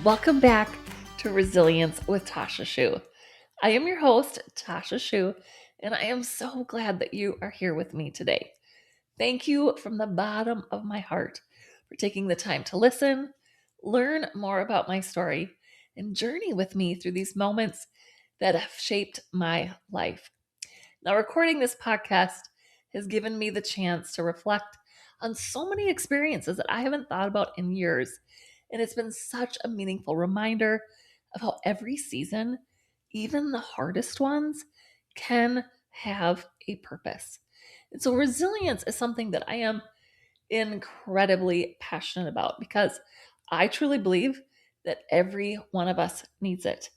Welcome back to Resilience with Tasha Schuh. I am your host, Tasha Schuh, and I am so glad that you are here with me today. Thank you from the bottom of my heart for taking the time to listen, learn more about my story, and journey with me through these moments that have shaped my life. Now, recording this podcast has given me the chance to reflect on so many experiences that I haven't thought about in years. And it's been such a meaningful reminder of how every season, even the hardest ones, can have a purpose. And so, resilience is something that I am incredibly passionate about because I truly believe that every one of us needs it.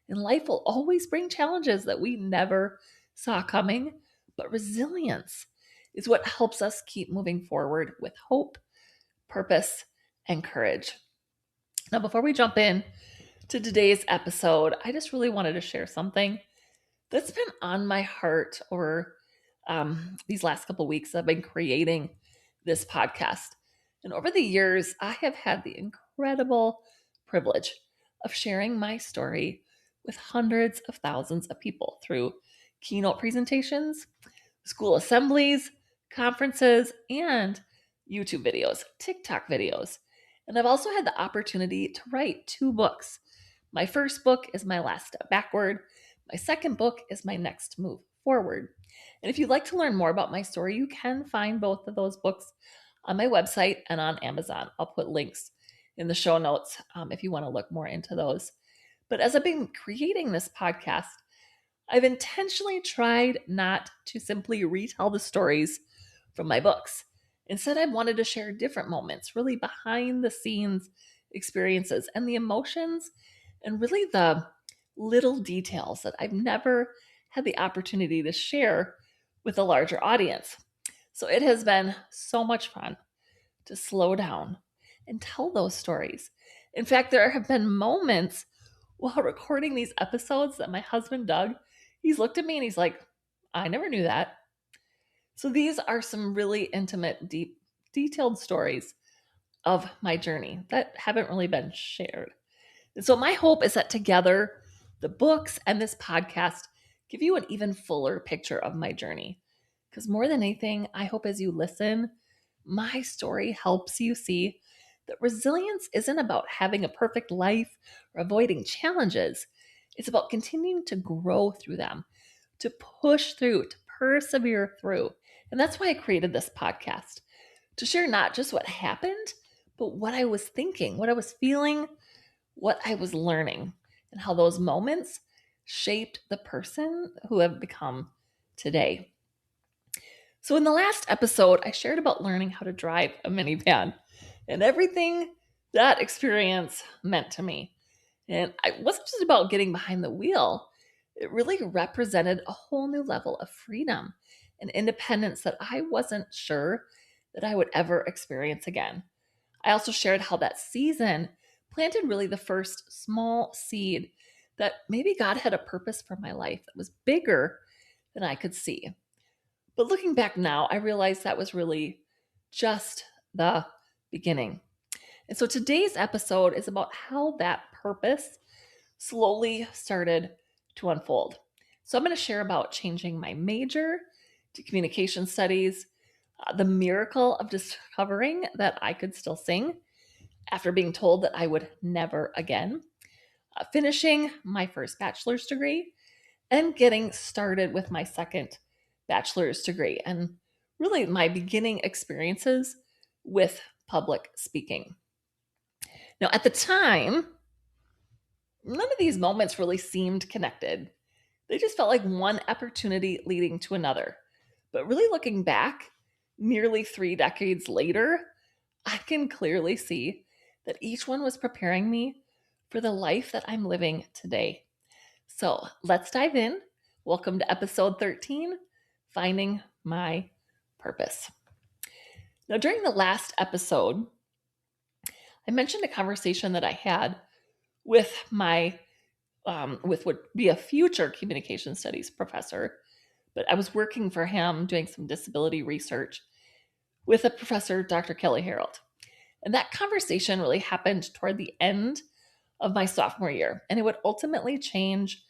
And life will always bring challenges that we never saw coming, but resilience is what helps us keep moving forward with hope, purpose, and courage. Now, before we jump in to today's episode, I just really wanted to share something that's been on my heart over these last couple of weeks. I've been creating this podcast. And over the years, I have had the incredible privilege of sharing my story with hundreds of thousands of people through keynote presentations, school assemblies, conferences, and YouTube videos, TikTok videos. And I've also had the opportunity to write 2 books. My first book is My Last Step Backward. My second book is My Next Move Forward. And if you'd like to learn more about my story, you can find both of those books on my website and on Amazon. I'll put links in the show notes if you want to look more into those. But as I've been creating this podcast, I've intentionally tried not to simply retell the stories from my books. Instead, I've wanted to share different moments, really behind the scenes experiences and the emotions and really the little details that I've never had the opportunity to share with a larger audience. So it has been so much fun to slow down and tell those stories. In fact, there have been moments while recording these episodes that my husband, Doug, he's looked at me and he's like, I never knew that. So these are some really intimate, deep, detailed stories of my journey that haven't really been shared. And so my hope is that together, the books and this podcast give you an even fuller picture of my journey. Because more than anything, I hope as you listen, my story helps you see that resilience isn't about having a perfect life or avoiding challenges. It's about continuing to grow through them, to push through, to persevere through. And that's why I created this podcast, to share not just what happened, but what I was thinking, what I was feeling, what I was learning, and how those moments shaped the person who I've become today. So in the last episode, I shared about learning how to drive a minivan and everything that experience meant to me. And it wasn't just about getting behind the wheel. It really represented a whole new level of freedom and independence that I wasn't sure that I would ever experience again. I also shared how that season planted really the first small seed that maybe God had a purpose for my life that was bigger than I could see. But looking back now, I realized that was really just the beginning. And so today's episode is about how that purpose slowly started to unfold. So I'm going to share about changing my major to communication studies, the miracle of discovering that I could still sing after being told that I would never again, finishing my first bachelor's degree, and getting started with my second bachelor's degree, and really my beginning experiences with public speaking. Now, at the time, none of these moments really seemed connected. They just felt like one opportunity leading to another. But really looking back, nearly 3 decades later, I can clearly see that each one was preparing me for the life that I'm living today. So let's dive in. Welcome to episode 13, Finding My Purpose. Now, during the last episode, I mentioned a conversation that I had with my with what would be a future communication studies professor, but I was working for him doing some disability research with a professor, Dr. Kelly Harold. And that conversation really happened toward the end of my sophomore year, and it would ultimately change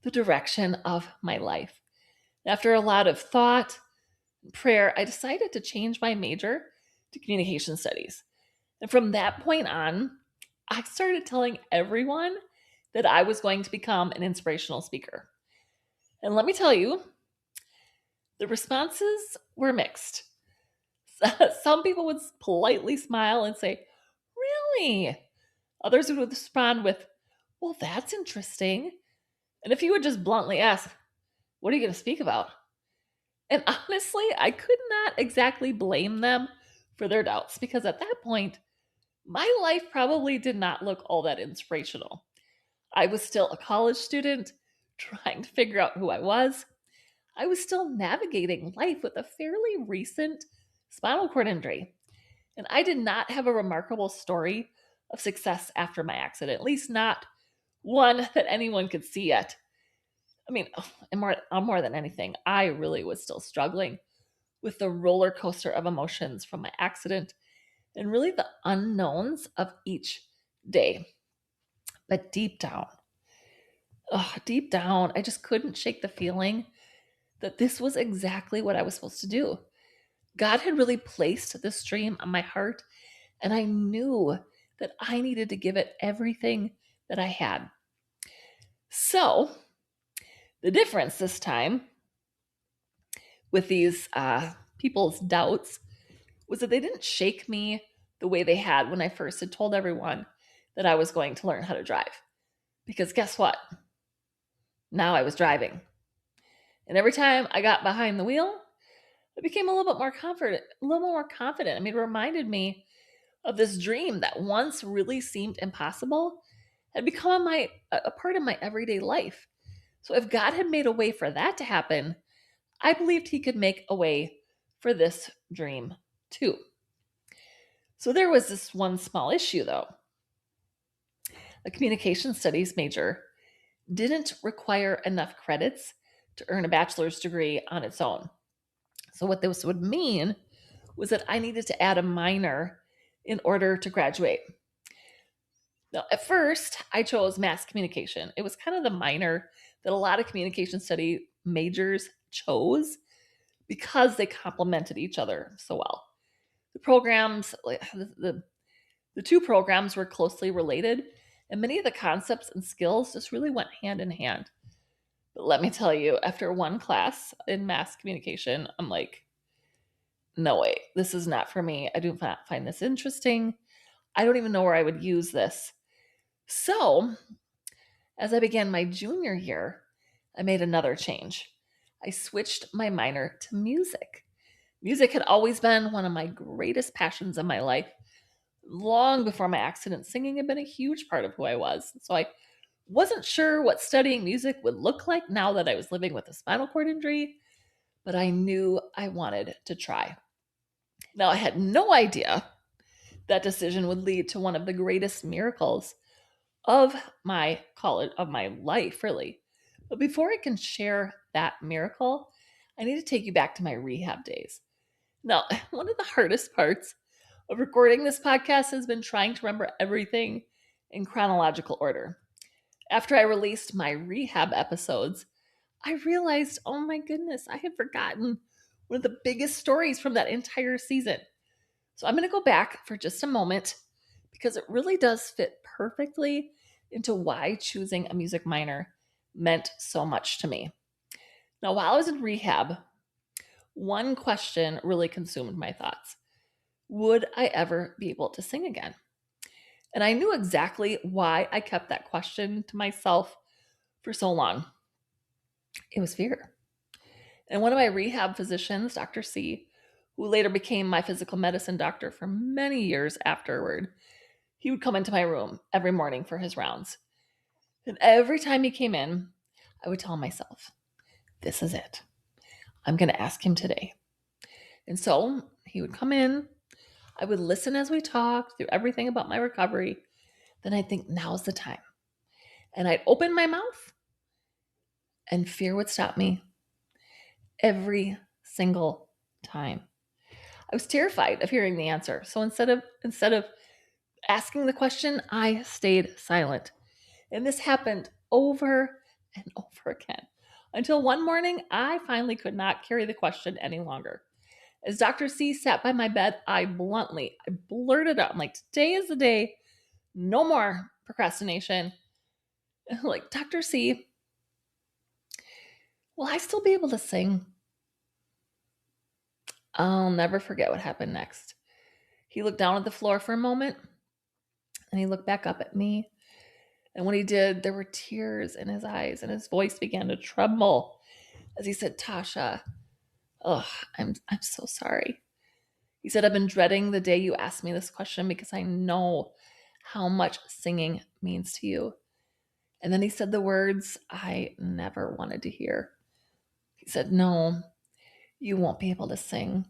the direction of my life. After a lot of thought and prayer, I decided to change my major to communication studies. And from that point on, I started telling everyone that I was going to become an inspirational speaker. And let me tell you, the responses were mixed. Some people would politely smile and say, "Really?" Others would respond with, "Well, that's interesting." And if you would just bluntly ask, "What are you going to speak about?" And honestly, I could not exactly blame them for their doubts because at that point, my life probably did not look all that inspirational. I was still a college student trying to figure out who I was. I was still navigating life with a fairly recent spinal cord injury. And I did not have a remarkable story of success after my accident, at least not one that anyone could see yet. I mean, and more than anything, I really was still struggling with the roller coaster of emotions from my accident and really the unknowns of each day. But deep down, I just couldn't shake the feeling that this was exactly what I was supposed to do. God had really placed this dream on my heart, and I knew that I needed to give it everything that I had. So, the difference this time with these people's doubts was that they didn't shake me the way they had when I first had told everyone that I was going to learn how to drive. Because guess what? Now I was driving. And every time I got behind the wheel, I became a little bit more confident, a little more confident. I mean, it reminded me of this dream that once really seemed impossible had become a part of my everyday life. So if God had made a way for that to happen, I believed he could make a way for this dream too. So there was this one small issue though. A communication studies major didn't require enough credits to earn a bachelor's degree on its own. So what this would mean was that I needed to add a minor in order to graduate. Now, at first, I chose mass communication. It was kind of the minor that a lot of communication study majors chose because they complemented each other so well. The programs, the two programs were closely related, and many of the concepts and skills just really went hand in hand. But let me tell you, after one class in mass communication, I'm like, no way, this is not for me. I do not find this interesting. I don't even know where I would use this. So, as I began my junior year, I made another change. I switched my minor to music. Music had always been one of my greatest passions in my life. Long before my accident, singing had been a huge part of who I was. So I wasn't sure what studying music would look like now that I was living with a spinal cord injury, but I knew I wanted to try. Now, I had no idea that decision would lead to one of the greatest miracles of my life, really. But before I can share that miracle, I need to take you back to my rehab days. Now, one of the hardest parts of recording this podcast has been trying to remember everything in chronological order. After I released my rehab episodes, I realized, oh my goodness, I had forgotten one of the biggest stories from that entire season. So I'm going to go back for just a moment because it really does fit perfectly into why choosing a music minor meant so much to me. Now, while I was in rehab, one question really consumed my thoughts. Would I ever be able to sing again? And I knew exactly why I kept that question to myself for so long. It was fear. And one of my rehab physicians, Dr. C, who later became my physical medicine doctor for many years afterward, he would come into my room every morning for his rounds. And every time he came in, I would tell myself, this is it. I'm going to ask him today. And so he would come in. I would listen as we talked through everything about my recovery. Then I'd think, now's the time. And I'd open my mouth and fear would stop me every single time. I was terrified of hearing the answer. So instead of Asking the question, I stayed silent. And this happened over and over again until one morning I finally could not carry the question any longer. As Dr. C sat by my bed, I blurted out, I'm like, today is the day, no more procrastination. Like, Dr. C, will I still be able to sing? I'll never forget what happened next. He looked down at the floor for a moment and he looked back up at me. And when he did, there were tears in his eyes and his voice began to tremble as he said, Tasha, oh, I'm so sorry. He said, I've been dreading the day you asked me this question because I know how much singing means to you. And then he said the words I never wanted to hear. He said, no, you won't be able to sing.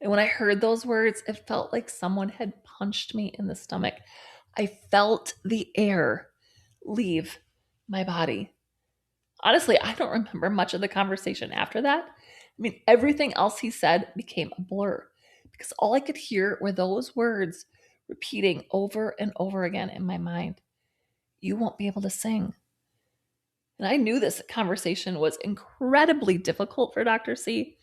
And when I heard those words, it felt like someone had punched me in the stomach. I felt the air leave my body. Honestly, I don't remember much of the conversation after that. I mean, everything else he said became a blur because all I could hear were those words repeating over and over again in my mind. You won't be able to sing. And I knew this conversation was incredibly difficult for Dr. C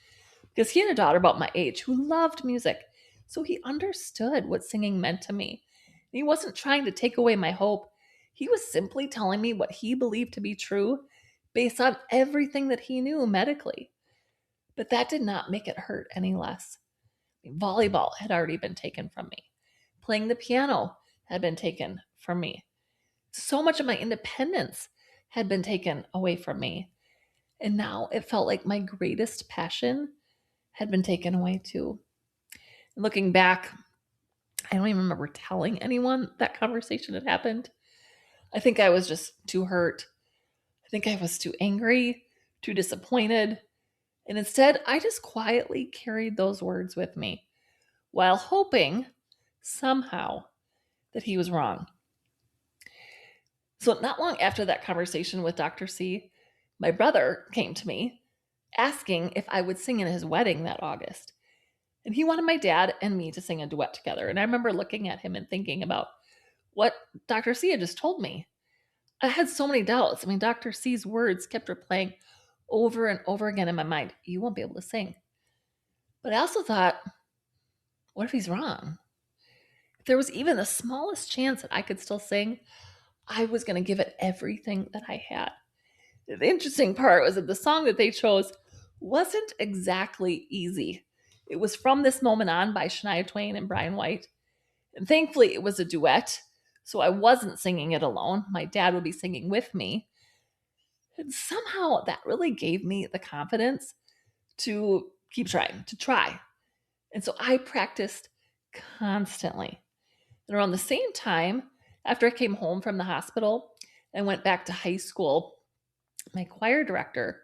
because he had a daughter about my age who loved music. So he understood what singing meant to me. He wasn't trying to take away my hope. He was simply telling me what he believed to be true based on everything that he knew medically. But that did not make it hurt any less. Volleyball had already been taken from me. Playing the piano had been taken from me. So much of my independence had been taken away from me. And now it felt like my greatest passion had been taken away too. And looking back, I don't even remember telling anyone that conversation had happened. I think I was just too hurt. I think I was too angry, too disappointed. And instead, I just quietly carried those words with me while hoping somehow that he was wrong. So, not long after that conversation with Dr. C, my brother came to me asking if I would sing in his wedding that August. And he wanted my dad and me to sing a duet together. And I remember looking at him and thinking about what Dr. C had just told me. I had so many doubts. I mean, Dr. C's words kept replaying over and over again in my mind. You won't be able to sing. But I also thought, what if he's wrong? If there was even the smallest chance that I could still sing, I was going to give it everything that I had. The interesting part was that the song that they chose wasn't exactly easy. It was From This Moment On by Shania Twain and Brian White. And thankfully, it was a duet, so I wasn't singing it alone. My dad would be singing with me. And somehow that really gave me the confidence to keep trying, to try. And so I practiced constantly. And around the same time, after I came home from the hospital and went back to high school, my choir director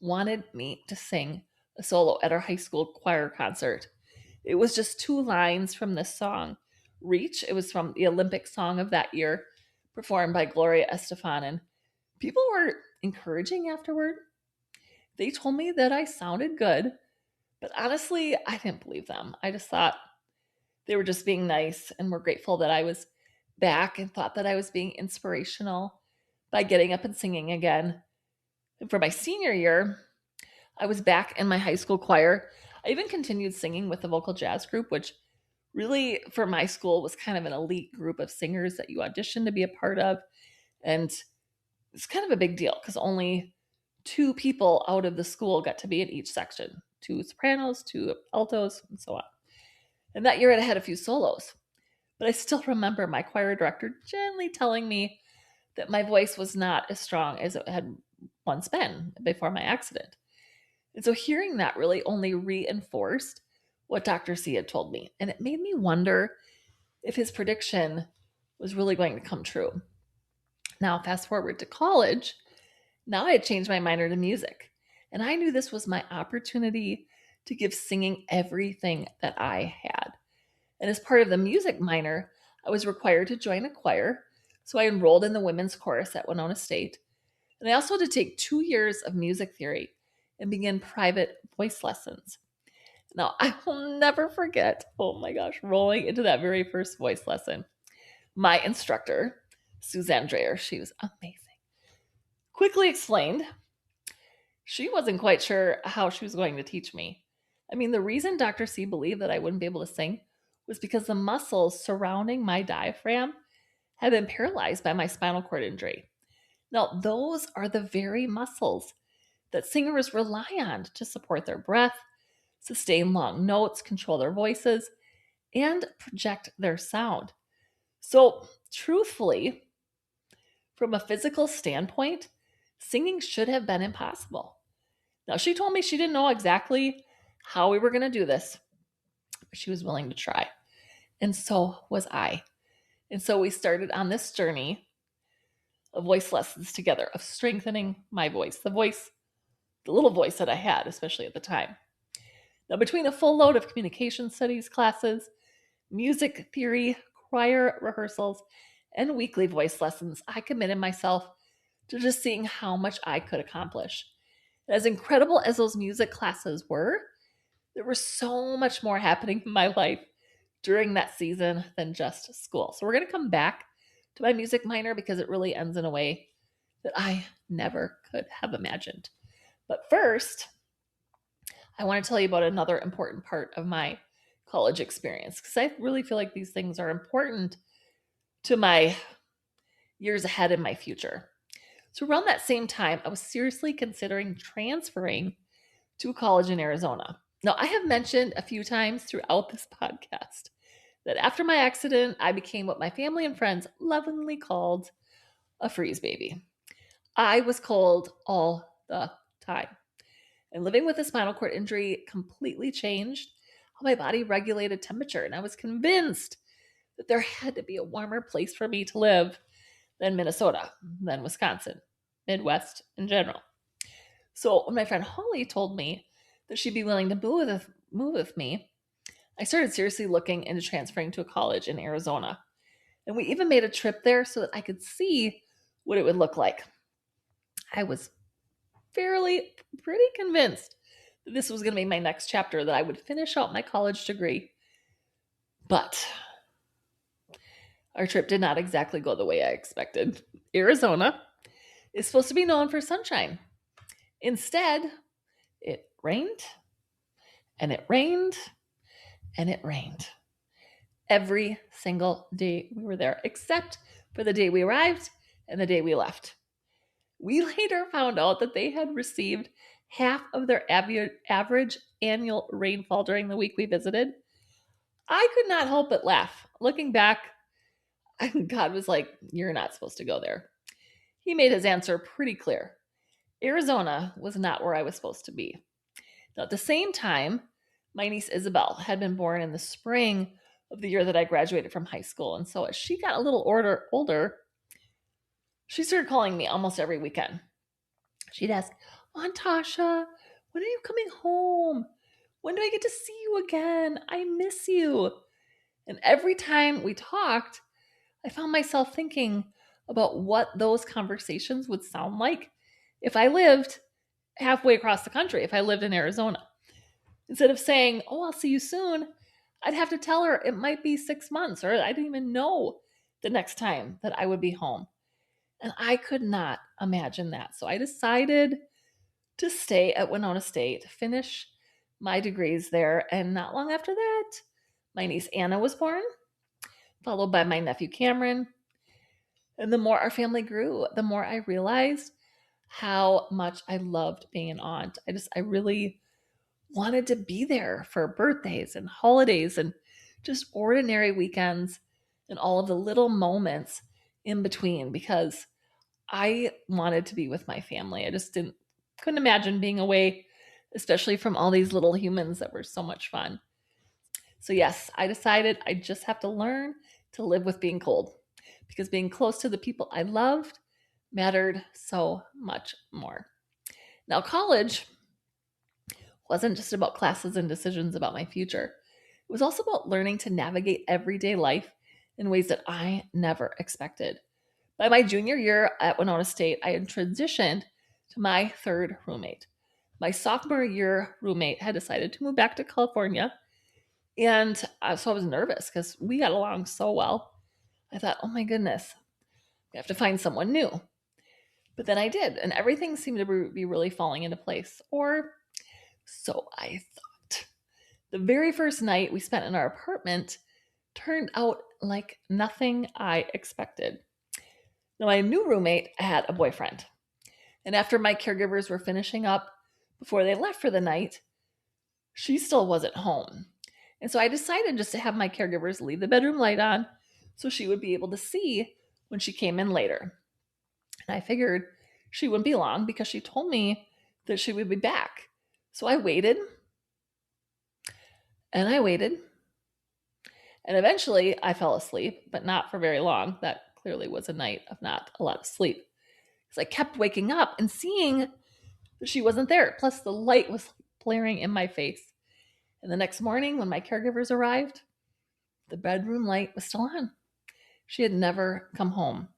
wanted me to sing a solo at our high school choir concert. It was just two lines from this song, Reach. It was from the Olympic song of that year, performed by Gloria Estefan. And people were encouraging afterward. They told me that I sounded good, but honestly, I didn't believe them. I just thought they were just being nice and were grateful that I was back and thought that I was being inspirational by getting up and singing again. And for my senior year, I was back in my high school choir. I even continued singing with the vocal jazz group, which really for my school was kind of an elite group of singers that you auditioned to be a part of. And it's kind of a big deal because only two people out of the school got to be in each section, two sopranos, two altos, and so on. And that year I had a few solos. But I still remember my choir director gently telling me that my voice was not as strong as it had once been before my accident. And so hearing that really only reinforced what Dr. C had told me. And it made me wonder if his prediction was really going to come true. Now, fast forward to college. Now I had changed my minor to music. And I knew this was my opportunity to give singing everything that I had. And as part of the music minor, I was required to join a choir. So I enrolled in the women's chorus at Winona State. And I also had to take 2 years of music theory and begin private voice lessons. Now, I will never forget, oh my gosh, rolling into that very first voice lesson. My instructor, Suzanne Dreyer, she was amazing, quickly explained she wasn't quite sure how she was going to teach me. I mean, the reason Dr. C believed that I wouldn't be able to sing was because the muscles surrounding my diaphragm had been paralyzed by my spinal cord injury. Now, those are the very muscles that singers rely on to support their breath, sustain long notes, control their voices, and project their sound. So, truthfully, from a physical standpoint, singing should have been impossible. Now, she told me she didn't know exactly how we were going to do this, but she was willing to try. And so was I. And so we started on this journey of voice lessons together, of strengthening my voice, the little voice that I had, especially at the time. Now, between a full load of communication studies classes, music theory, choir rehearsals, and weekly voice lessons, I committed myself to just seeing how much I could accomplish. And as incredible as those music classes were, there was so much more happening in my life during that season than just school. So we're going to come back to my music minor because it really ends in a way that I never could have imagined. But first, I want to tell you about another important part of my college experience because I really feel like these things are important to my years ahead in my future. So, around that same time, I was seriously considering transferring to a college in Arizona. Now, I have mentioned a few times throughout this podcast that after my accident, I became what my family and friends lovingly called a freeze baby. I was cold all the time. And living with a spinal cord injury completely changed how my body regulated temperature. And I was convinced that there had to be a warmer place for me to live than Minnesota, than Wisconsin, Midwest in general. So when my friend Holly told me that she'd be willing to move with me, I started seriously looking into transferring to a college in Arizona. And we even made a trip there so that I could see what it would look like. I was pretty convinced that this was going to be my next chapter, that I would finish out my college degree. But our trip did not exactly go the way I expected. Arizona is supposed to be known for sunshine. Instead, it rained and it rained and it rained every single day we were there, except for the day we arrived and the day we left. We later found out that they had received half of their average annual rainfall during the week we visited. I could not help but laugh. Looking back, God was like, "You're not supposed to go there." He made his answer pretty clear. Arizona was not where I was supposed to be. Now, at the same time, my niece Isabel had been born in the spring of the year that I graduated from high school. And so as she got a little older, she started calling me almost every weekend. She'd ask, "Aunt Tasha, when are you coming home? When do I get to see you again? I miss you." And every time we talked, I found myself thinking about what those conversations would sound like if I lived halfway across the country, if I lived in Arizona. Instead of saying, "Oh, I'll see you soon," I'd have to tell her it might be 6 months, or I didn't even know the next time that I would be home. And I could not imagine that. So I decided to stay at Winona State, finish my degrees there. And not long after that, my niece Anna was born, followed by my nephew Cameron. And the more our family grew, the more I realized how much I loved being an aunt. I really wanted to be there for birthdays and holidays and just ordinary weekends and all of the little moments in between because I wanted to be with my family. I just couldn't imagine being away, especially from all these little humans that were so much fun. So yes, I decided I just have to learn to live with being cold because being close to the people I loved mattered so much more. Now, college wasn't just about classes and decisions about my future. It was also about learning to navigate everyday life in ways that I never expected. By my junior year at Winona State, I had transitioned to my third roommate. My sophomore year roommate had decided to move back to California. And so I was nervous because we got along so well. I thought, oh my goodness, I have to find someone new. But then I did, and everything seemed to be really falling into place. Or so I thought. The very first night we spent in our apartment turned out like nothing I expected. Now, my new roommate had a boyfriend. And after my caregivers were finishing up before they left for the night, she still wasn't home. And so I decided just to have my caregivers leave the bedroom light on so she would be able to see when she came in later. And I figured she wouldn't be long because she told me that she would be back. So I waited and I waited. And eventually I fell asleep, but not for very long. That clearly was a night of not a lot of sleep. Because I kept waking up and seeing that she wasn't there. Plus, the light was blaring in my face. And the next morning, when my caregivers arrived, the bedroom light was still on. She had never come home.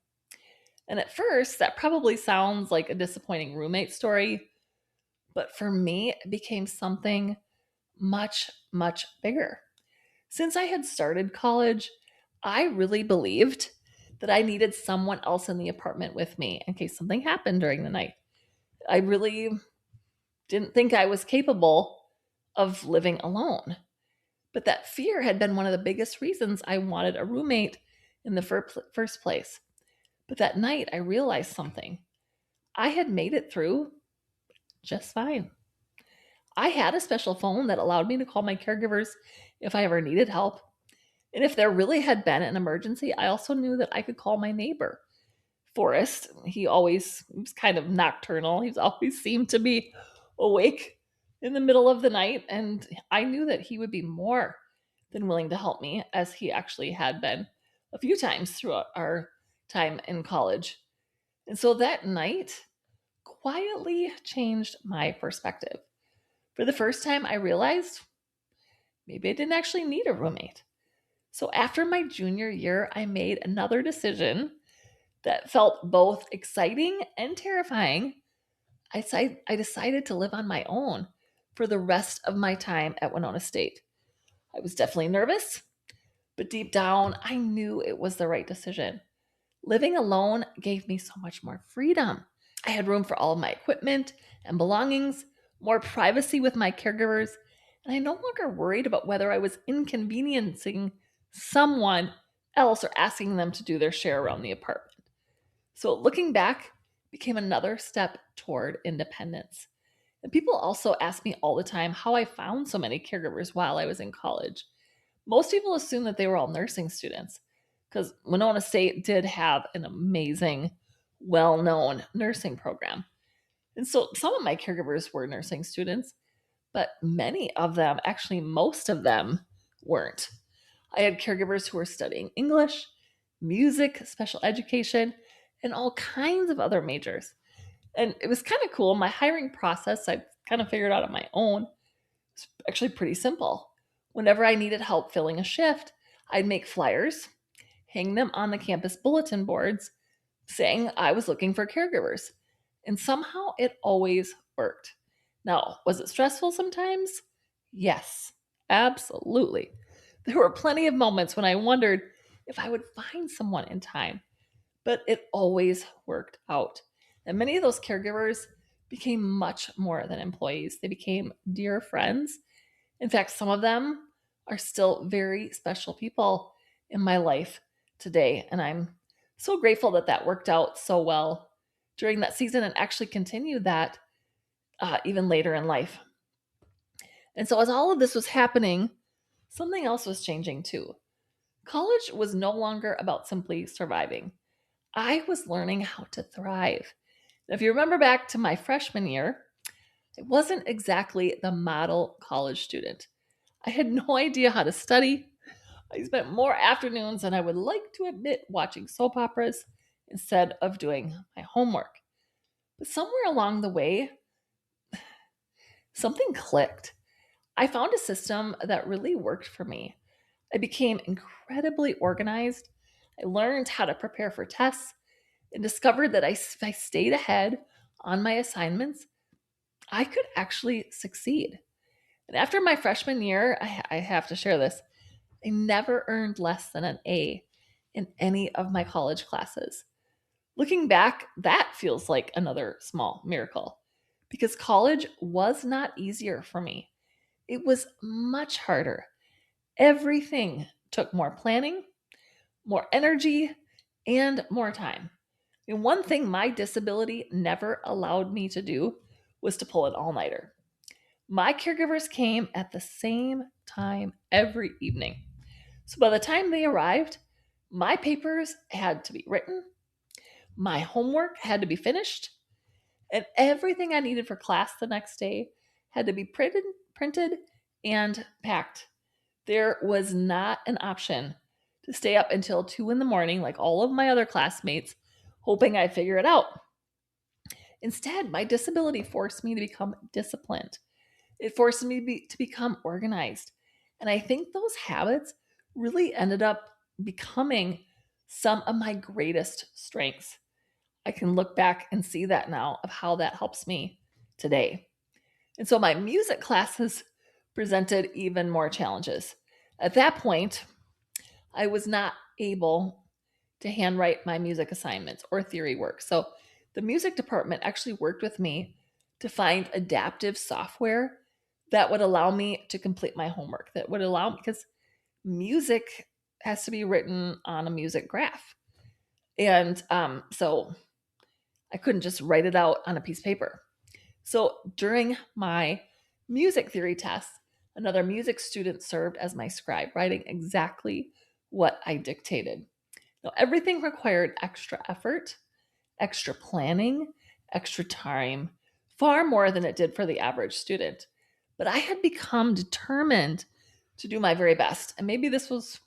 And at first, that probably sounds like a disappointing roommate story, but for me, it became something much, much bigger. Since I had started college, I really believed that I needed someone else in the apartment with me in case something happened during the night. I really didn't think I was capable of living alone. But that fear had been one of the biggest reasons I wanted a roommate in the first place. But that night, I realized something. I had made it through just fine. I had a special phone that allowed me to call my caregivers if I ever needed help. And if there really had been an emergency, I also knew that I could call my neighbor, Forrest. He was kind of nocturnal. He's always seemed to be awake in the middle of the night. And I knew that he would be more than willing to help me, as he actually had been a few times throughout our time in college. And so that night quietly changed my perspective. For the first time, I realized maybe I didn't actually need a roommate. So after my junior year, I made another decision that felt both exciting and terrifying. I decided to live on my own for the rest of my time at Winona State. I was definitely nervous, but deep down, I knew it was the right decision. Living alone gave me so much more freedom. I had room for all of my equipment and belongings, more privacy with my caregivers, and I no longer worried about whether I was inconveniencing someone else or asking them to do their share around the apartment. So looking back became another step toward independence. And people also ask me all the time how I found so many caregivers while I was in college. Most people assume that they were all nursing students because Winona State did have an amazing, well known nursing program. And so some of my caregivers were nursing students, but many of them, actually, most of them, weren't. I had caregivers who were studying English, music, special education, and all kinds of other majors. And it was kind of cool. My hiring process, I kind of figured out on my own. It's actually pretty simple. Whenever I needed help filling a shift, I'd make flyers, hang them on the campus bulletin boards saying I was looking for caregivers. And somehow it always worked. Now, was it stressful sometimes? Yes, absolutely. There were plenty of moments when I wondered if I would find someone in time, but it always worked out. And many of those caregivers became much more than employees. They became dear friends. In fact, some of them are still very special people in my life today. And I'm so grateful that that worked out so well during that season and actually continued that even later in life. And so, as all of this was happening, something else was changing too. College was no longer about simply surviving. I was learning how to thrive. Now, if you remember back to my freshman year, I wasn't exactly the model college student. I had no idea how to study. I spent more afternoons than I would like to admit watching soap operas instead of doing my homework. But somewhere along the way, something clicked. I found a system that really worked for me. I became incredibly organized. I learned how to prepare for tests and discovered that if I stayed ahead on my assignments, I could actually succeed. And after my freshman year, I have to share this, I never earned less than an A in any of my college classes. Looking back, that feels like another small miracle because college was not easier for me. It was much harder. Everything took more planning, more energy, and more time. And one thing my disability never allowed me to do was to pull an all nighter. My caregivers came at the same time every evening. So by the time they arrived, my papers had to be written, my homework had to be finished, and everything I needed for class the next day had to be printed and packed. There was not an option to stay up until 2 in the morning like all of my other classmates, hoping I'd figure it out. Instead, my disability forced me to become disciplined. It forced me to become organized. And I think those habits really ended up becoming some of my greatest strengths. I can look back and see that now of how that helps me today. And so my music classes presented even more challenges. At that point, I was not able to handwrite my music assignments or theory work. So the music department actually worked with me to find adaptive software that would allow me to complete my homework, that would allow me, because music has to be written on a music graph. And so I couldn't just write it out on a piece of paper. So during my music theory test, another music student served as my scribe, writing exactly what I dictated. Now, everything required extra effort, extra planning, extra time, far more than it did for the average student. But I had become determined to do my very best. And maybe this was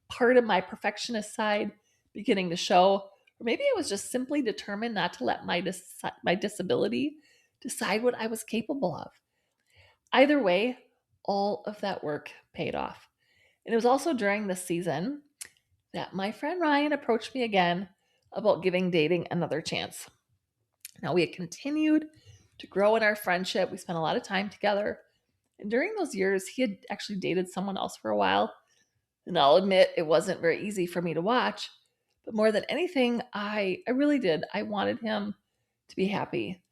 part of my perfectionist side beginning to show, or maybe I was just simply determined not to let my disability decide what I was capable of. Either way, all of that work paid off. And it was also during this season that my friend Ryan approached me again about giving dating another chance. Now, we had continued to grow in our friendship. We spent a lot of time together. And during those years, he had actually dated someone else for a while. And I'll admit it wasn't very easy for me to watch. But more than anything, I really did. I wanted him to be happy.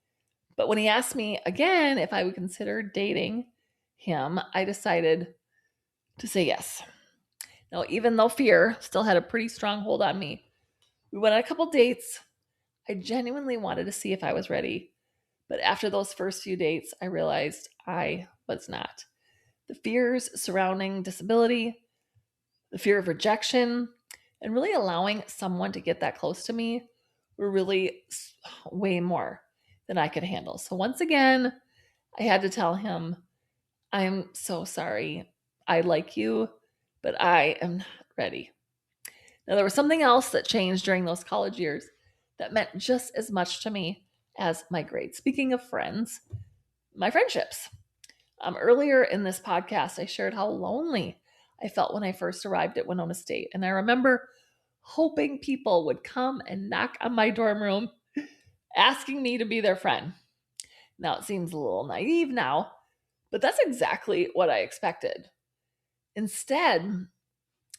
But when he asked me again if I would consider dating him, I decided to say yes. Now, even though fear still had a pretty strong hold on me, we went on a couple dates. I genuinely wanted to see if I was ready. But after those first few dates, I realized I was not. The fears surrounding disability, the fear of rejection, and really allowing someone to get that close to me were really way more than I could handle. So once again, I had to tell him, I'm so sorry. I like you, but I am not ready. Now, there was something else that changed during those college years that meant just as much to me as my grades. Speaking of friends, my friendships. Earlier in this podcast, I shared how lonely I felt when I first arrived at Winona State. And I remember hoping people would come and knock on my dorm room asking me to be their friend. Now, it seems a little naive now, but that's exactly what I expected. Instead,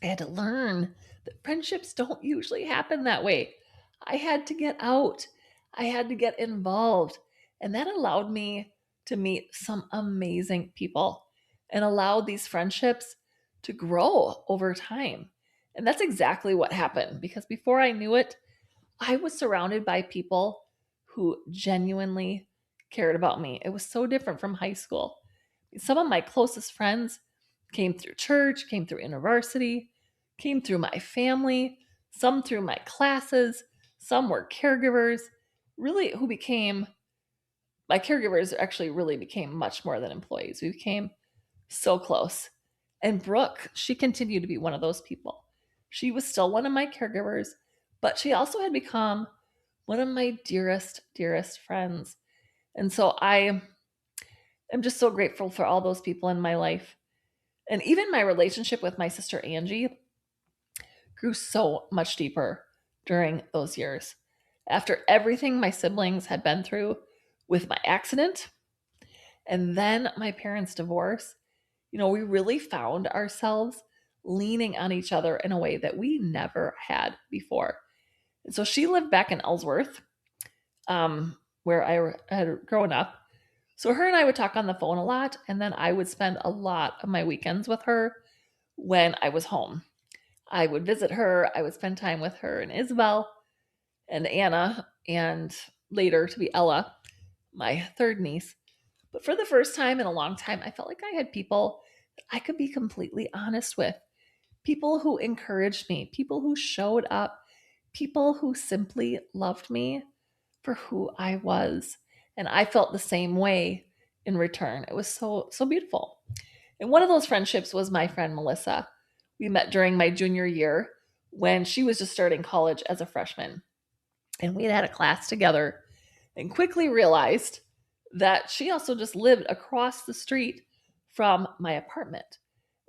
I had to learn that friendships don't usually happen that way. I had to get out, I had to get involved, and that allowed me to meet some amazing people and allowed these friendships to grow over time. And that's exactly what happened because before I knew it, I was surrounded by people who genuinely cared about me. It was so different from high school. Some of my closest friends came through church, came through university, came through my family, some through my classes, some were caregivers, really who became my caregivers actually really became much more than employees. We became so close. And Brooke, she continued to be one of those people. She was still one of my caregivers, but she also had become one of my dearest, dearest friends. And so I am just so grateful for all those people in my life. And even my relationship with my sister Angie grew so much deeper during those years. After everything my siblings had been through with my accident, And then my parents' divorce, we really found ourselves leaning on each other in a way that we never had before. And so she lived back in Ellsworth, where I had grown up. So her and I would talk on the phone a lot, and then I would spend a lot of my weekends with her when I was home. I would visit her, I would spend time with her and Isabel and Anna, and later to be Ella, my third niece. But for the first time in a long time, I felt like I had people that I could be completely honest with. People who encouraged me, people who showed up, people who simply loved me for who I was. And I felt the same way in return. It was so beautiful. And one of those friendships was my friend Melissa. We met during my junior year when she was just starting college as a freshman. And we had a class together and quickly realized that she also just lived across the street from my apartment.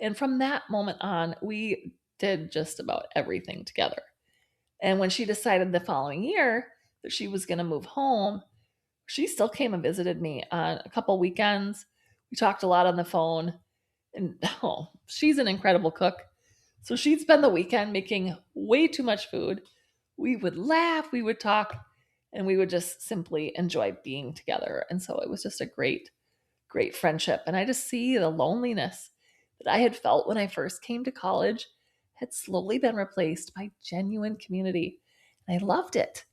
And from that moment on, we did just about everything together. And when she decided the following year that she was going to move home, she still came and visited me on a couple weekends. We talked a lot on the phone. And she's an incredible cook. So she'd spend the weekend making way too much food. We would laugh, we would talk, and we would just simply enjoy being together. And so it was just a great friendship. And I just see the loneliness that I had felt when I first came to college had slowly been replaced by genuine community. And I loved it.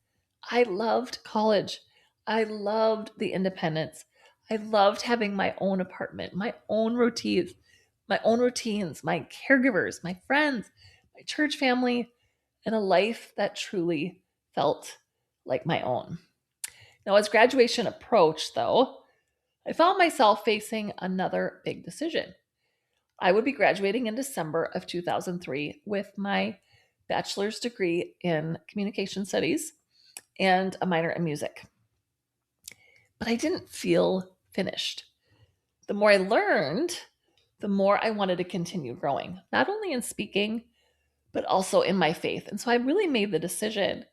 I loved college. I loved the independence. I loved having my own apartment, my own routines, my caregivers, my friends, my church family, and a life that truly felt like my own. Now, as graduation approached, though, I found myself facing another big decision. I would be graduating in December of 2003 with my bachelor's degree in communication studies and a minor in music. But I didn't feel finished. The more I learned, the more I wanted to continue growing, not only in speaking, but also in my faith. And so I really made the decision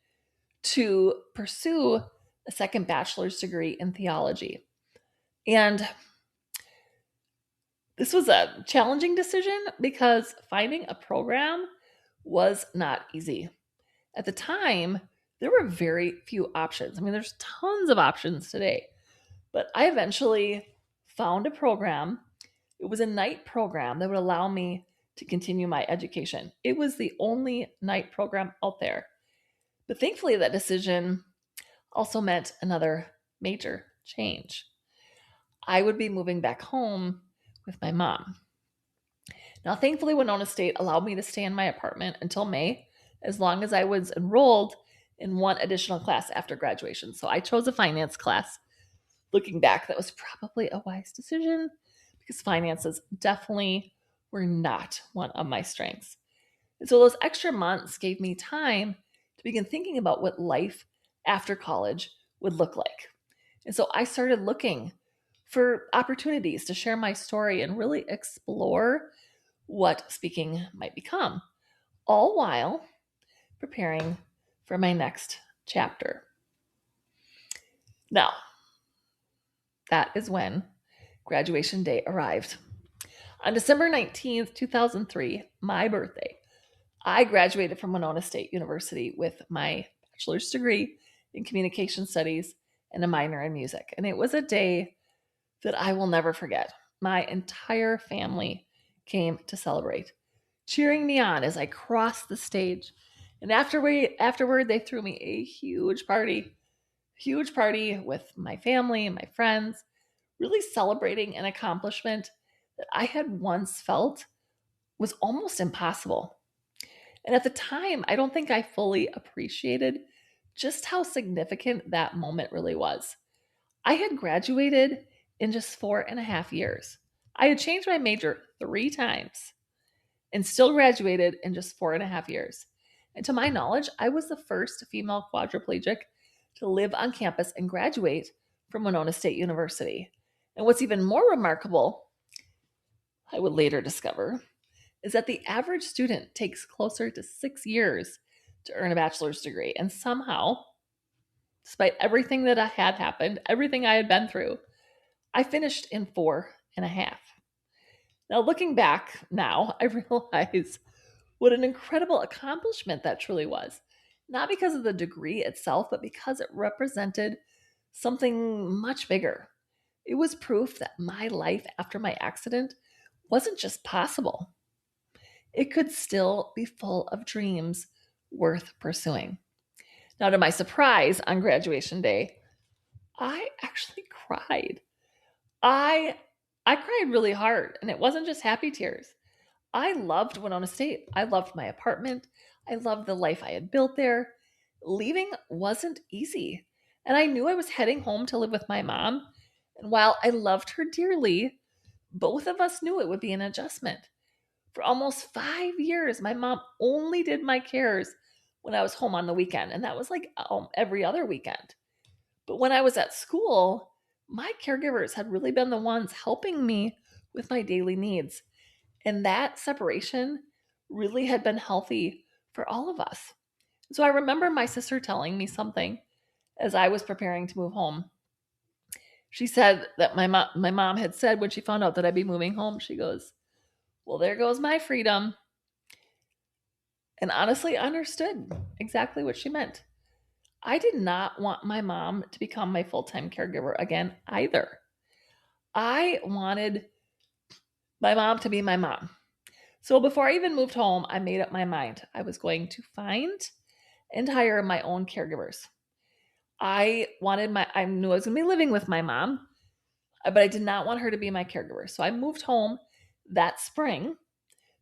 to pursue a second bachelor's degree in theology. And this was a challenging decision because finding a program was not easy. At the time, there were very few options. I mean, there's tons of options today, but I eventually found a program. It was a night program that would allow me to continue my education. It was the only night program out there. But thankfully, that decision also meant another major change. I would be moving back home with my mom. Now, thankfully, Winona State allowed me to stay in my apartment until May, as long as I was enrolled in one additional class after graduation. So I chose a finance class. Looking back, that was probably a wise decision because finances definitely were not one of my strengths. And so those extra months gave me time to begin thinking about what life after college would look like. And so I started looking for opportunities to share my story and really explore what speaking might become, all while preparing for my next chapter. Now, that is when graduation day arrived. On December 19th, 2003, my birthday, I graduated from Winona State University with my bachelor's degree in communication studies and a minor in music. And it was a day that I will never forget. My entire family came to celebrate, cheering me on as I crossed the stage. And afterward, they threw me a huge party with my family and my friends, really celebrating an accomplishment that I had once felt was almost impossible. And at the time, I don't think I fully appreciated just how significant that moment really was. I had graduated in just 4.5 years. I had changed my major 3 times and still graduated in just 4.5 years. And to my knowledge, I was the first female quadriplegic to live on campus and graduate from Winona State University. And what's even more remarkable, I would later discover, is that the average student takes closer to 6 years to earn a bachelor's degree. And somehow, despite everything that had happened, everything I had been through, I finished in 4.5. Now, looking back now, I realize what an incredible accomplishment that truly was. Not because of the degree itself, but because it represented something much bigger. It was proof that my life after my accident wasn't just possible, it could still be full of dreams worth pursuing. Now, to my surprise, on graduation day, I actually cried. I I cried really hard, and it wasn't just happy tears. I loved Winona State. I loved my apartment. I loved the life I had built there. Leaving wasn't easy, and I knew I was heading home to live with my mom. And while I loved her dearly, both of us knew it would be an adjustment. For almost 5 years, my mom only did my cares when I was home on the weekend, and that was like every other weekend. But when I was at school, my caregivers had really been the ones helping me with my daily needs. And that separation really had been healthy for all of us. So I remember my sister telling me something as I was preparing to move home. She said that my mom had said when she found out that I'd be moving home, she goes, "Well, there goes my freedom." And honestly, I understood exactly what she meant. I did not want my mom to become my full-time caregiver again either. I wanted my mom to be my mom. So before I even moved home, I made up my mind. I was going to find and hire my own caregivers. I knew I was going to be living with my mom, but I did not want her to be my caregiver. So I moved home that spring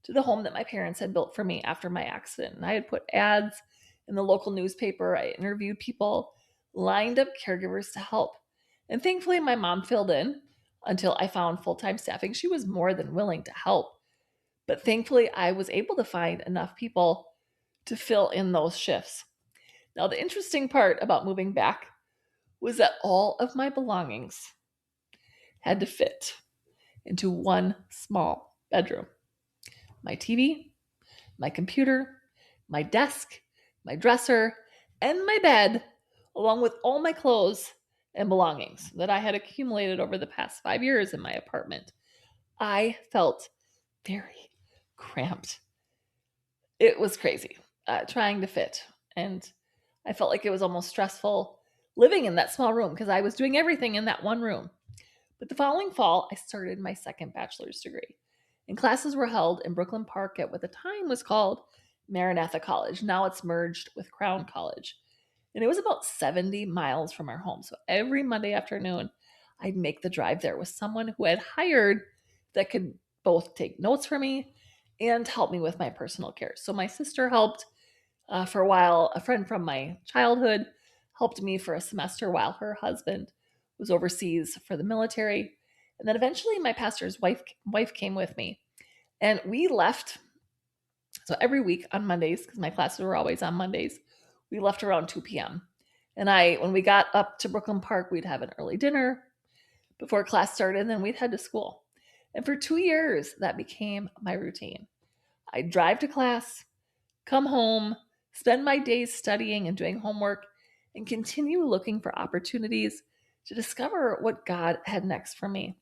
to the home that my parents had built for me after my accident. And I had put ads in the local newspaper. I interviewed people, lined up caregivers to help. And thankfully, my mom filled in until I found full time staffing. She was more than willing to help. But thankfully, I was able to find enough people to fill in those shifts. Now, the interesting part about moving back was that all of my belongings had to fit into one small bedroom. My TV, my computer, my desk, my dresser, and my bed, along with all my clothes and belongings that I had accumulated over the past 5 years in my apartment. I felt very cramped. It was crazy trying to fit. And I felt like it was almost stressful living in that small room because I was doing everything in that one room. But the following fall, I started my second bachelor's degree. And classes were held in Brooklyn Park at what the time was called Maranatha College. Now it's merged with Crown College. And it was about 70 miles from our home. So every Monday afternoon, I'd make the drive there with someone who I'd hired that could both take notes for me and help me with my personal care. So my sister helped for a while. A friend from my childhood helped me for a semester while her husband was overseas for the military. And then eventually my pastor's wife came with me. And we left. So every week on Mondays, because my classes were always on Mondays, we left around 2 p.m. And when we got up to Brooklyn Park, we'd have an early dinner before class started, and then we'd head to school. And for 2 years, that became my routine. I'd drive to class, come home, spend my days studying and doing homework, and continue looking for opportunities to discover what God had next for me.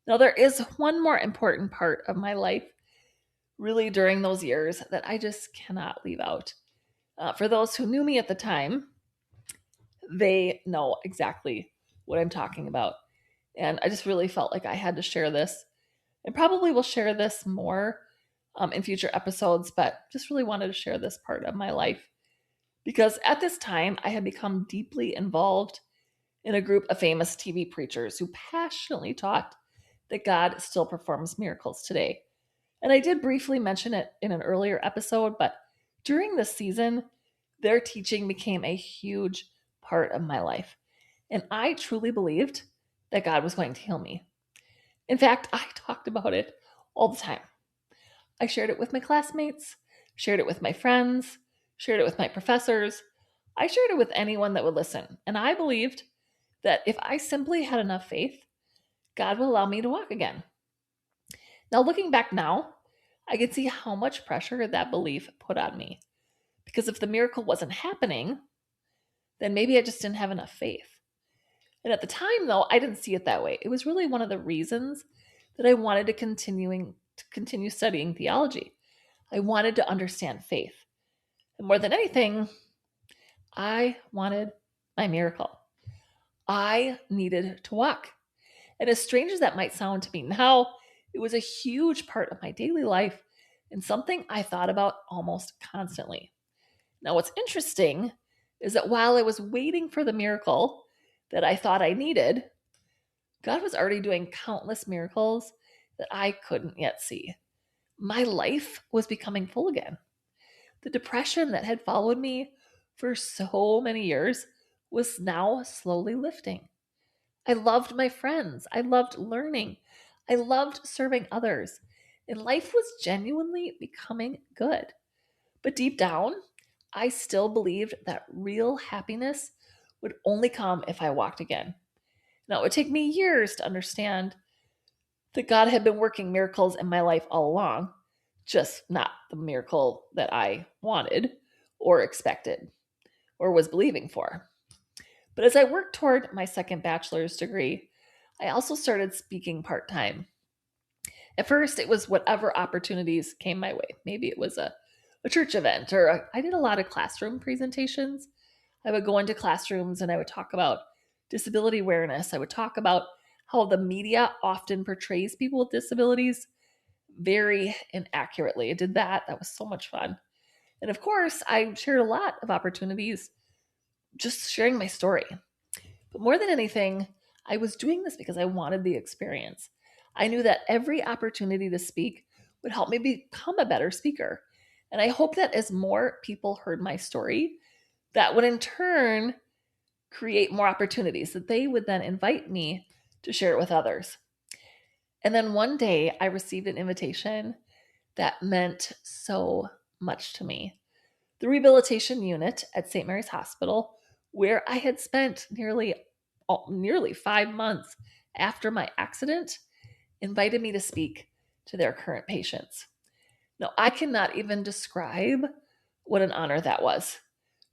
Now, there is one more important part of my life, really, during those years that I just cannot leave out. For those who knew me at the time, they know exactly what I'm talking about. And I just really felt like I had to share this, and probably will share this more in future episodes, but just really wanted to share this part of my life. Because at this time, I had become deeply involved in a group of famous TV preachers who passionately taught that God still performs miracles today. And I did briefly mention it in an earlier episode, but during this season, their teaching became a huge part of my life. And I truly believed that God was going to heal me. In fact, I talked about it all the time. I shared it with my classmates, shared it with my friends, shared it with my professors. I shared it with anyone that would listen. And I believed that if I simply had enough faith, God would allow me to walk again. Now, looking back now, I can see how much pressure that belief put on me. Because if the miracle wasn't happening, then maybe I just didn't have enough faith. And at the time, though, I didn't see it that way. It was really one of the reasons that I wanted to continue studying theology. I wanted to understand faith. And more than anything, I wanted my miracle. I needed to walk. And as strange as that might sound to me now, it was a huge part of my daily life and something I thought about almost constantly. Now, what's interesting is that while I was waiting for the miracle that I thought I needed, God was already doing countless miracles that I couldn't yet see. My life was becoming full again. The depression that had followed me for so many years was now slowly lifting. I loved my friends. I loved learning. I loved serving others. And life was genuinely becoming good. But deep down, I still believed that real happiness would only come if I walked again. Now, it would take me years to understand that God had been working miracles in my life all along, just not the miracle that I wanted or expected or was believing for. But as I worked toward my second bachelor's degree, I also started speaking part time. At first, it was whatever opportunities came my way. Maybe it was a church event, or I did a lot of classroom presentations. I would go into classrooms and I would talk about disability awareness. I would talk about how the media often portrays people with disabilities very inaccurately. I did that. That was so much fun. And of course, I shared a lot of opportunities just sharing my story. But more than anything, I was doing this because I wanted the experience. I knew that every opportunity to speak would help me become a better speaker. And I hope that as more people heard my story, that would in turn create more opportunities, that they would then invite me to share it with others. And then one day I received an invitation that meant so much to me. The rehabilitation unit at St. Mary's Hospital, where I had spent nearly 5 months after my accident, invited me to speak to their current patients. Now, I cannot even describe what an honor that was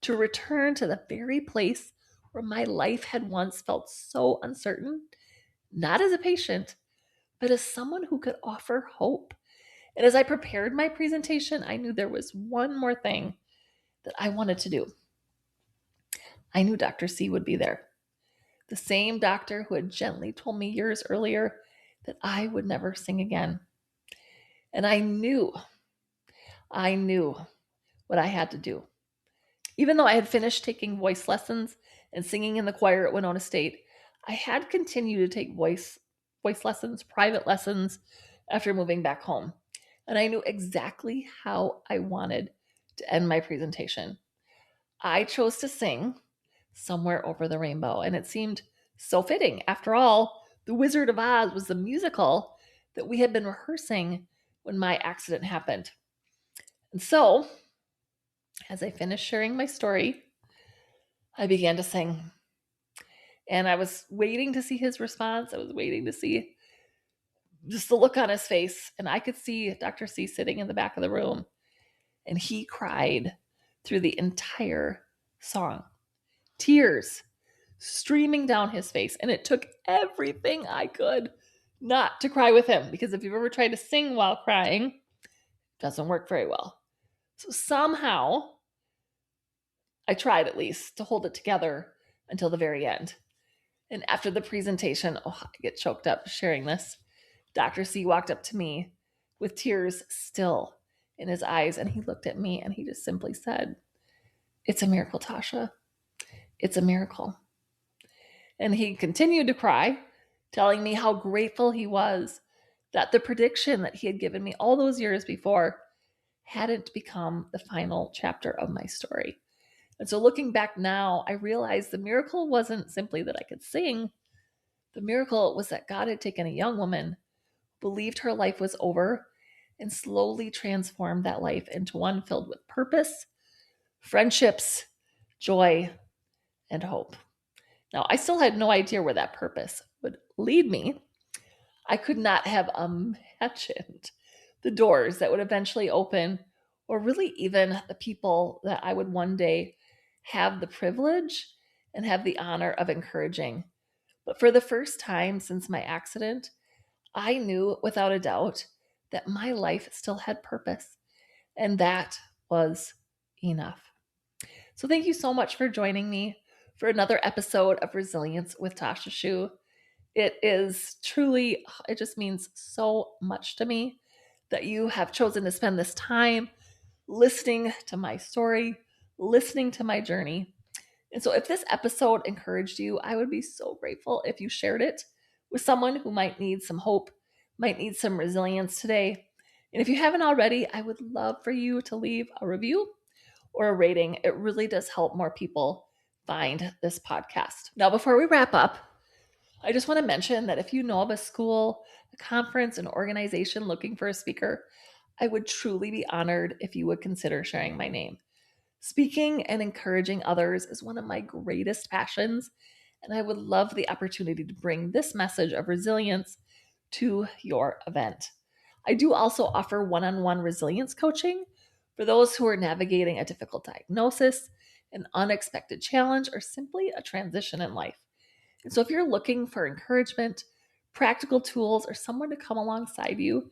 to return to the very place where my life had once felt so uncertain, not as a patient, but as someone who could offer hope. And as I prepared my presentation, I knew there was one more thing that I wanted to do. I knew Dr. C would be there, the same doctor who had gently told me years earlier that I would never sing again. And I knew what I had to do. Even though I had finished taking voice lessons and singing in the choir at Winona State, I had continued to take voice lessons, private lessons after moving back home. And I knew exactly how I wanted to end my presentation. I chose to sing Somewhere Over the Rainbow, and it seemed so fitting. After all, The Wizard of Oz was the musical that we had been rehearsing when my accident happened. And so, as I finished sharing my story, I began to sing. And I was waiting to see his response. I was waiting to see just the look on his face. And I could see Dr. C sitting in the back of the room. And he cried through the entire song, tears streaming down his face. And it took everything I could not to cry with him. Because if you've ever tried to sing while crying, it doesn't work very well. So somehow, I tried at least to hold it together until the very end. And after the presentation, I get choked up sharing this. Dr. C walked up to me with tears still in his eyes, and he looked at me and he just simply said, "It's a miracle, Tasha. It's a miracle." And he continued to cry, telling me how grateful he was that the prediction that he had given me all those years before hadn't become the final chapter of my story. And so looking back now, I realized the miracle wasn't simply that I could sing. The miracle was that God had taken a young woman, believed her life was over, and slowly transformed that life into one filled with purpose, friendships, joy, and hope. Now, I still had no idea where that purpose would lead me. I could not have imagined the doors that would eventually open, or really even the people that I would one day have the privilege and have the honor of encouraging. But for the first time since my accident, I knew without a doubt that my life still had purpose, and that was enough. So, thank you so much for joining me for another episode of Resilience with Tasha Schuh. It is truly, it just means so much to me that you have chosen to spend this time listening to my story, listening to my journey. And so, if this episode encouraged you, I would be so grateful if you shared it with someone who might need some hope, might need some resilience today. And if you haven't already, I would love for you to leave a review or a rating. It really does help more people find this podcast. Now, before we wrap up, I just want to mention that if you know of a school, a conference, an organization looking for a speaker, I would truly be honored if you would consider sharing my name. Speaking and encouraging others is one of my greatest passions, and I would love the opportunity to bring this message of resilience to your event. I do also offer one-on-one resilience coaching for those who are navigating a difficult diagnosis, an unexpected challenge, or simply a transition in life. And so if you're looking for encouragement, practical tools, or someone to come alongside you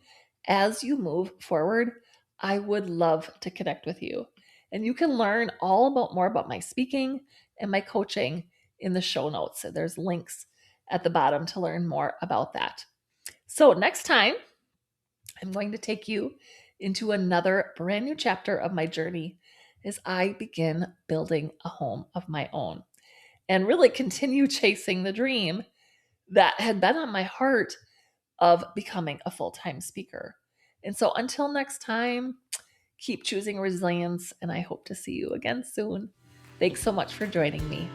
as you move forward, I would love to connect with you. And you can learn all about more about my speaking and my coaching in the show notes. So there's links at the bottom to learn more about that. So next time, I'm going to take you into another brand new chapter of my journey as I begin building a home of my own and really continue chasing the dream that had been on my heart of becoming a full-time speaker. And so until next time, keep choosing resilience, and I hope to see you again soon. Thanks so much for joining me.